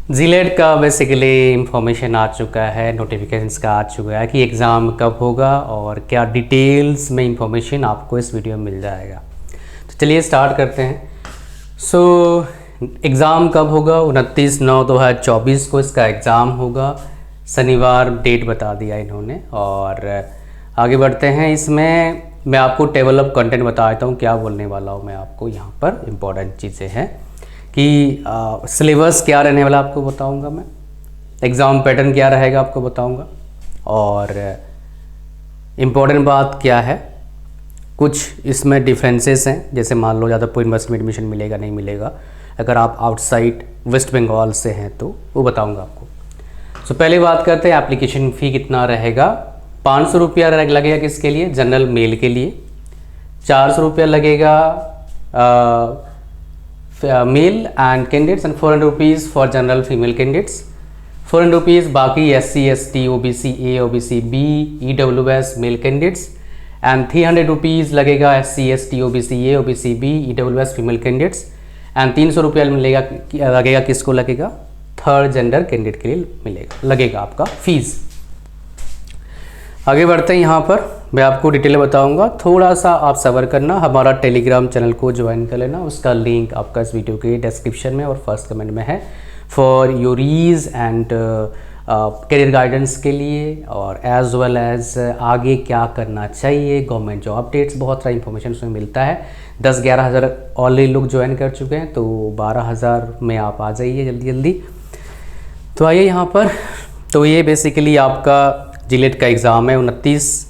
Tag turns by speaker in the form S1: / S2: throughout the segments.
S1: Gilead का basically information आ चुका है, नोटिफिकेशंस का आ चुका है कि एग्ज़ाम कब होगा और क्या डिटेल्स में इंफॉर्मेशन आपको इस वीडियो में मिल जाएगा। तो चलिए स्टार्ट करते हैं। एग्ज़ाम कब होगा? 29/9/2024 को इसका एग्ज़ाम होगा। शनिवार डेट बता दिया इन्होंने। और आगे बढ़ते हैं। इसमें मैं आपको टेबल ऑफ कंटेंट बता देता हूँ, क्या बोलने वाला हूँ मैं आपको। यहाँ पर इम्पोर्टेंट चीज़ें हैं कि सिलेबस क्या रहने वाला आपको बताऊंगा मैं, एग्ज़ाम पैटर्न क्या रहेगा आपको बताऊंगा, और इम्पोर्टेंट बात क्या है, कुछ इसमें डिफरेंसेस हैं। जैसे मान लो ज़्यादा यूनिवर्सिटी में एडमिशन मिलेगा नहीं मिलेगा, अगर आप आउटसाइड वेस्ट बंगाल से हैं तो वो बताऊंगा आपको। पहले बात करते हैं एप्लीकेशन फ़ी कितना रहेगा। 500 रुपया लगेगा किसके लिए? जनरल मेल के लिए। 400 रुपया लगेगा male and candidates and 400 rupees for general female candidates. 400 rupees बाकी SC ST OBC A OBC B EWS male candidates and 300 rupees लगेगा SC ST OBC A OBC B EWS female candidates and 300 रुपया लगेगा किसको लगेगा? Third gender candidate के लिए लगेगा आपका फीस। आगे बढ़ते हैं। यहाँ पर मैं आपको डिटेल बताऊंगा, थोड़ा सा आप सब्र करना। हमारा टेलीग्राम चैनल को ज्वाइन कर लेना, उसका लिंक आपका इस वीडियो के डिस्क्रिप्शन में और फर्स्ट कमेंट में है। For your ease and career guidance के लिए और एज वेल एज आगे क्या करना चाहिए, गवर्नमेंट जॉब अपडेट्स, बहुत सारा इंफॉर्मेशन उसमें मिलता है। 10-11 हज़ार ऑलरेडी लोग ज्वाइन कर चुके हैं, तो 12,000 में आप आ जाइए जल्दी जल्दी। तो आइए यहाँ पर। तो ये बेसिकली आपका जीलेट का एग्ज़ाम है, 29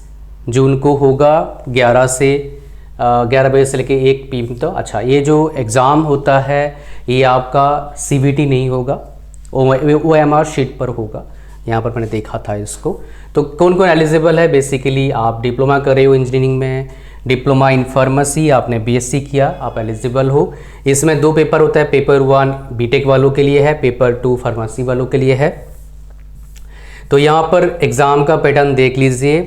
S1: जून को होगा 11 बजे से लेके 1 PM तक। अच्छा, ये जो एग्ज़ाम होता है ये आपका CVT नहीं होगा, OMR शीट पर होगा। यहाँ पर मैंने देखा था इसको। तो कौन कौन एलिजिबल है? बेसिकली आप डिप्लोमा कर रहे हो इंजीनियरिंग में, डिप्लोमा इन फार्मेसी, आपने BSc किया, आप एलिजिबल हो। इसमें 2 पेपर होता है, पेपर 1 BTech वालों के लिए है, पेपर 2 फार्मेसी वालों के लिए है। तो यहाँ पर एग्ज़ाम का पैटर्न देख लीजिए।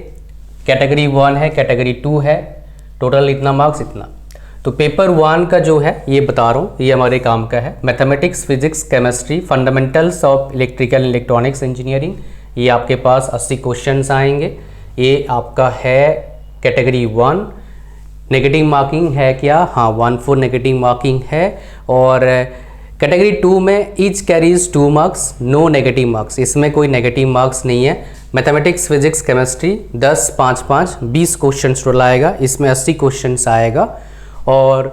S1: कैटेगरी 1 है, कैटेगरी 2 है, टोटल इतना मार्क्स इतना। तो पेपर 1 का जो है ये बता रहा हूँ, ये हमारे काम का है। Mathematics, physics, chemistry, fundamentals of electrical electronics engineering, ये आपके पास 80 क्वेश्चंस आएंगे। ये आपका है कैटेगरी 1। नेगेटिव मार्किंग है क्या? हाँ, 1/4 नेगेटिव मार्किंग है। और कैटेगरी 2 में each carries 2 marks, no negative marks, इसमें कोई नेगेटिव मार्क्स नहीं है। Mathematics, physics, chemistry 10, 5, 5, 20 question total आएगा, इसमें 80 क्वेश्चंस आएगा। और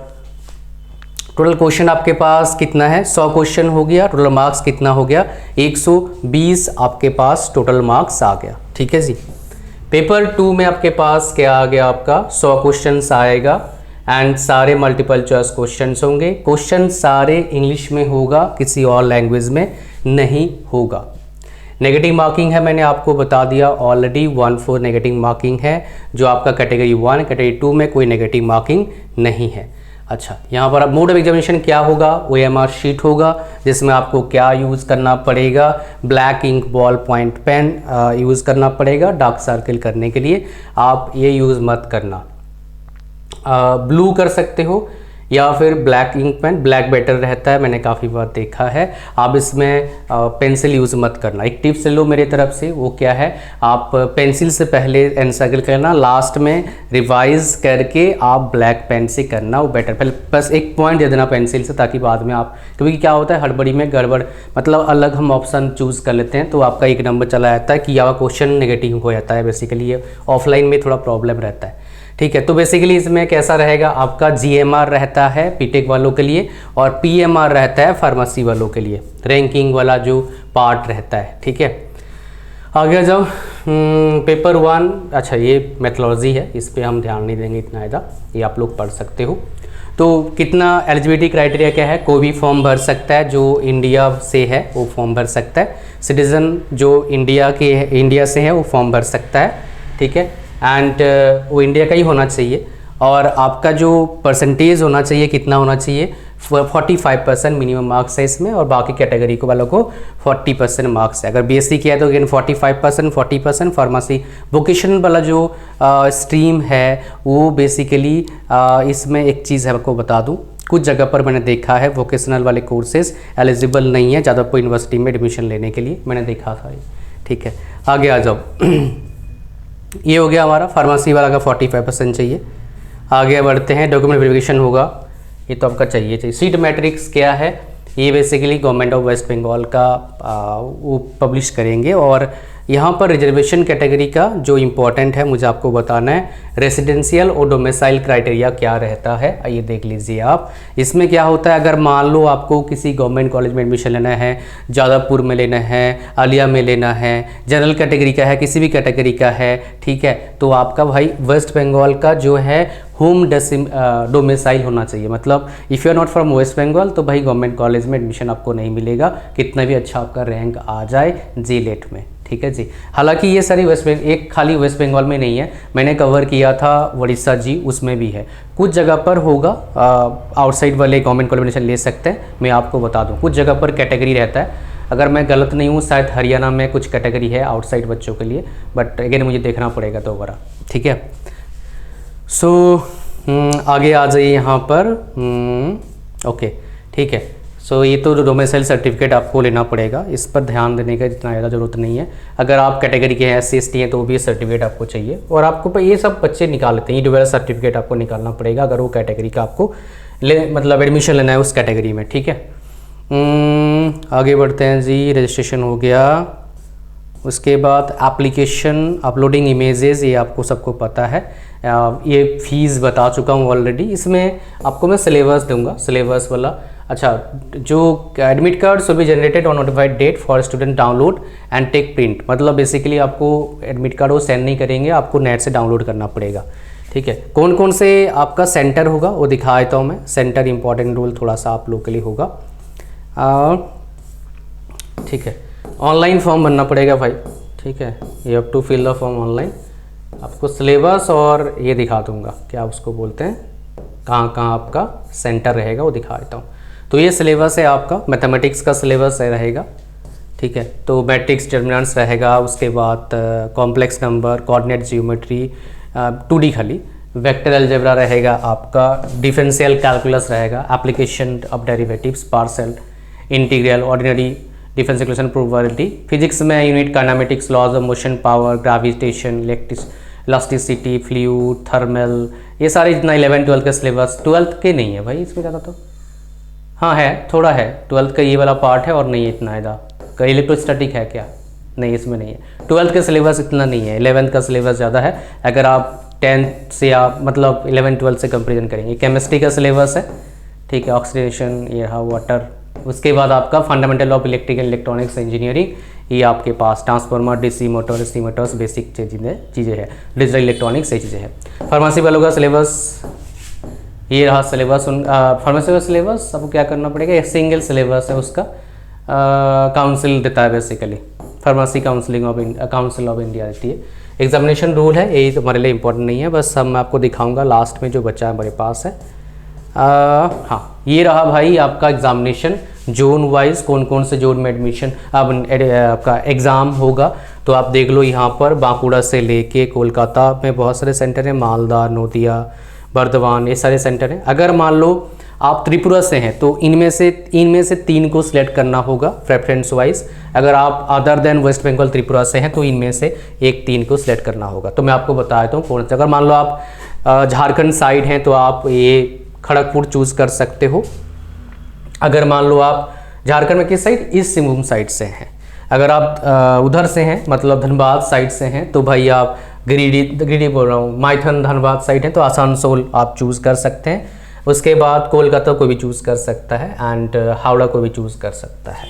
S1: टोटल क्वेश्चन आपके पास कितना है? 100 क्वेश्चन हो गया। टोटल मार्क्स कितना हो गया? 120 आपके पास टोटल मार्क्स आ गया। ठीक है जी। पेपर 2 में आपके पास क्या आ गया? आपका 100 क्वेश्चंस आएगा एंड सारे मल्टीपल चॉइस क्वेश्चंस होंगे। क्वेश्चन सारे इंग्लिश में होगा, किसी और लैंग्वेज में नहीं होगा। नेगेटिव मार्किंग है, मैंने आपको बता दिया ऑलरेडी, 1/4 नेगेटिव मार्किंग है। जो आपका कैटेगरी 1, कैटेगरी 2 में कोई नेगेटिव मार्किंग नहीं है। अच्छा, यहाँ पर अब मोड ऑफ एग्जामिनेशन क्या होगा? OMR शीट होगा, जिसमें आपको क्या यूज़ करना पड़ेगा? Black ink ball point pen use करना पड़ेगा डार्क सर्किल करने के लिए। आप ये यूज़ मत करना, ब्लू कर सकते हो या फिर black ink pen, black better रहता है, मैंने काफ़ी बार देखा है। आप इसमें पेंसिल यूज़ मत करना। एक टिप्स ले लो मेरे तरफ से, वो क्या है? आप पेंसिल से पहले एनसर्कल करना, लास्ट में रिवाइज करके आप ब्लैक पेन से करना, वो बेटर। पहले बस एक पॉइंट दे देना पेंसिल से, ताकि बाद में आप, क्योंकि क्या होता है हड़बड़ी में गड़बड़, मतलब अलग हम ऑप्शन चूज़ कर लेते हैं तो आपका 1 नंबर चला जाता है कि या क्वेश्चन नेगेटिव हो जाता है। बेसिकली ये ऑफलाइन में थोड़ा प्रॉब्लम रहता है। ठीक है, तो बेसिकली इसमें कैसा रहेगा? आपका GMR रहता है BTech वालों के लिए और PMR रहता है फार्मेसी वालों के लिए, रैंकिंग वाला जो पार्ट रहता है। ठीक है, आगे जाओ। पेपर 1, अच्छा ये मेथोलॉजी है, इस पर हम ध्यान नहीं देंगे इतना ज़्यादा, ये आप लोग पढ़ सकते हो। तो कितना एलिजिबिलिटी क्राइटेरिया क्या है? कोई भी फॉर्म भर सकता है, जो इंडिया से है वो फॉर्म भर सकता है। सिटीज़न जो इंडिया से है वो फॉर्म भर सकता है। ठीक है, एंड वो इंडिया का ही होना चाहिए। और आपका जो परसेंटेज होना चाहिए, कितना होना चाहिए? 45% मिनिमम मार्क्स है इसमें, और बाकी कैटेगरी को वालों को 40% मार्क्स है। अगर BSc किया है तो अगेन 45%, 40%। फार्मेसी वोकेशनल वाला जो स्ट्रीम है वो बेसिकली इसमें एक चीज़ है आपको बता दूं कुछ जगह पर मैंने देखा है वोकेशनल वाले कोर्सेज एलिजिबल नहीं है जादवपुर यूनिवर्सिटी में एडमिशन लेने के लिए, मैंने देखा था ये। ठीक है, आगे आ जाओ। ये हो गया हमारा फार्मेसी वाला का 45% चाहिए। आगे बढ़ते हैं, डॉक्यूमेंट वेरिफिकेशन होगा, ये तो आपका चाहिए। सीट मैट्रिक्स क्या है, ये basically government of West Bengal का वो पब्लिश करेंगे। और यहाँ पर रिजर्वेशन कैटेगरी का जो इम्पोर्टेंट है मुझे आपको बताना है, रेसिडेंशियल और डोमिसाइल क्राइटेरिया क्या रहता है, आइए देख लीजिए आप। इसमें क्या होता है, अगर मान लो आपको किसी गवर्नमेंट कॉलेज में एडमिशन लेना है, जादवपुर में लेना है, आलिया में लेना है, जनरल कैटेगरी का है, किसी भी कैटेगरी का है, ठीक है, तो आपका भाई वेस्ट बंगाल का जो है होम डोमिसाइल होना चाहिए। मतलब if you are not from West Bengal तो भाई गवर्नमेंट कॉलेज में एडमिशन आपको नहीं मिलेगा, कितना भी अच्छा आपका रैंक आ जाए जी-लेट में। ठीक है जी, हालांकि ये सारी एक खाली वेस्ट बंगाल में नहीं है, मैंने कवर किया था उड़ीसा जी, उसमें भी है। कुछ जगह पर होगा, आउटसाइड वाले गवर्नमेंट कॉलेज में एडमिशन ले सकते हैं। मैं आपको बता दूं कुछ जगह पर कैटेगरी रहता है, अगर मैं गलत नहीं हूँ शायद हरियाणा में कुछ कैटेगरी है आउटसाइड बच्चों के लिए, बट अगेन मुझे देखना पड़ेगा दोबारा। ठीक है, सो आगे आ जाइए यहाँ पर। ओके ठीक है, सो ये तो डोमिसाइल सर्टिफिकेट आपको लेना पड़ेगा, इस पर ध्यान देने का जितना ज़्यादा ज़रूरत नहीं है। अगर आप कैटेगरी के हैं SC/ST हैं तो भी सर्टिफिकेट आपको चाहिए, और आपको ये सब बच्चे निकाल लेते हैं, ये डुअल सर्टिफिकेट आपको निकालना पड़ेगा अगर वो कैटेगरी का आपको मतलब एडमिशन लेना है उस कैटेगरी में। ठीक है, आगे बढ़ते हैं जी। रजिस्ट्रेशन हो गया, उसके बाद एप्लीकेशन, अपलोडिंग इमेजेस, ये आपको सबको पता है। ये फीस बता चुका हूँ ऑलरेडी। इसमें आपको मैं सिलेबस दूंगा, सिलेबस वाला। अच्छा, जो admit card should be generated on notified date for student download and take print, मतलब बेसिकली आपको एडमिट कार्ड वो सेंड नहीं करेंगे, आपको नेट से डाउनलोड करना पड़ेगा। ठीक है, कौन कौन से आपका सेंटर होगा वो दिखा देता हूँ मैं। सेंटर इंपॉर्टेंट रोल थोड़ा सा आप लोग के लिए होगा। ठीक है, ऑनलाइन फॉर्म भरना पड़ेगा भाई। ठीक है, you have to fill the form online. आपको सिलेबस और ये दिखा दूंगा, क्या उसको बोलते हैं, कहाँ कहाँ आपका सेंटर रहेगा वो दिखा देता हूँ। तो ये सिलेबस है आपका, मैथमेटिक्स का सिलेबस रहेगा। ठीक है, तो मैट्रिक्स डिटर्मिनेंट्स रहेगा, उसके बाद complex number, coordinate geometry, 2D खाली, वेक्टर अलजेब्रा रहेगा आपका, डिफरेंशियल कैलकुलस रहेगा, application of derivatives, partial integral, ordinary differential equation, probability. Physics में unit kinematics, laws of motion, power, gravitation, elasticity, fluid, thermal, ये सारे जितना 11-12 का सिलेबस। 12th के नहीं है भाई इसमें ज़्यादा, तो हाँ है, थोड़ा है 12th का ये वाला पार्ट है, और नहीं है इतना ज़्यादा। इलेक्ट्रोस्टैटिक है क्या, नहीं इसमें नहीं है। 12th का सिलेबस इतना नहीं है, 11th का सिलेबस ज़्यादा है। अगर आप 10th से आप मतलब 11-12 से कंपेरिजन करेंगे। केमिस्ट्री का सिलेबस है, ठीक है, ऑक्सीडेशन, ये रहा वाटर। उसके बाद आपका fundamental of electrical electronics engineering, ये आपके पास ट्रांसफार्मर, DC मोटर्स, बेसिक चीज़ें हैं, डिजिटल इलेक्ट्रॉनिक्स ये चीज़ें हैं। फार्मेसी वालों का सिलेबस ये रहा सिलेबस। फार्मेसी का सिलेबस आपको क्या करना पड़ेगा, एक सिंगल सिलेबस है उसका, काउंसिल देता है basically, pharmacy council of India देती है। एग्जामिनेशन रूल है, यही तो हमारे लिए इंपॉर्टेंट नहीं है, बस हम आपको दिखाऊंगा लास्ट में जो बच्चा हमारे पास है। हाँ, ये रहा भाई आपका एग्जामिनेशन जोन वाइज, कौन कौन से जोन में एडमिशन आपका एग्ज़ाम होगा। तो आप देख लो यहाँ पर बांकुड़ा से लेके कोलकाता में बहुत सारे सेंटर हैं, मालदा, नोदिया, बर्दवान, ये सारे सेंटर हैं। अगर मान लो आप त्रिपुरा से हैं तो इनमें से 3 को सिलेक्ट करना होगा प्रेफरेंस वाइज। अगर आप अदर देन वेस्ट बंगाल त्रिपुरा से हैं तो इनमें से 3 को सिलेक्ट करना होगा। तो मैं आपको बता देता हूँ कौन सा। अगर मान लो आप झारखंड साइड हैं तो आप ये खड़गपुर चूज़ कर सकते हो। अगर मान लो आप झारखंड में किस साइड, ईस्ट सिंहभूम साइड से हैं। अगर आप उधर से हैं मतलब धनबाद साइड से हैं तो भाई आप गिरिडीह बोल रहा हूँ, माइथन धनबाद साइड है तो आसनसोल आप चूज़ कर सकते हैं। उसके बाद कोलकाता को भी चूज़ कर सकता है एंड हावड़ा को भी चूज़ कर सकता है।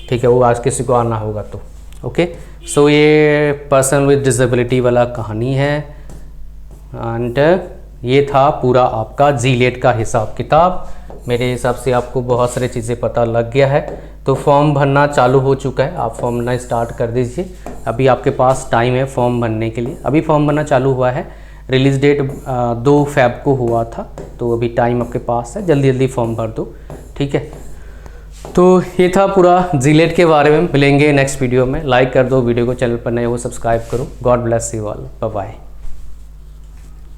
S1: ठीक है, वो आज किसी को आना होगा तो। ओके, सो ये पर्सन विद डिसेबिलिटी वाला कहानी है एंड ये था पूरा आपका जी-लेट का हिसाब किताब। मेरे हिसाब से आपको बहुत सारी चीज़ें पता लग गया है। तो फॉर्म भरना चालू हो चुका है, आप फॉर्म भरना स्टार्ट कर दीजिए। अभी आपके पास टाइम है फॉर्म भरने के लिए। अभी फॉर्म भरना चालू हुआ है, रिलीज़ डेट 2 फ़रवरी को हुआ था, तो अभी टाइम आपके पास है, जल्दी जल्दी फॉर्म भर दो। ठीक है, तो ये था पूरा जी-लेट के बारे में। मिलेंगे नेक्स्ट वीडियो में। लाइक कर दो वीडियो को, चैनल पर नए हो सब्सक्राइब करो। God bless you all, bye bye.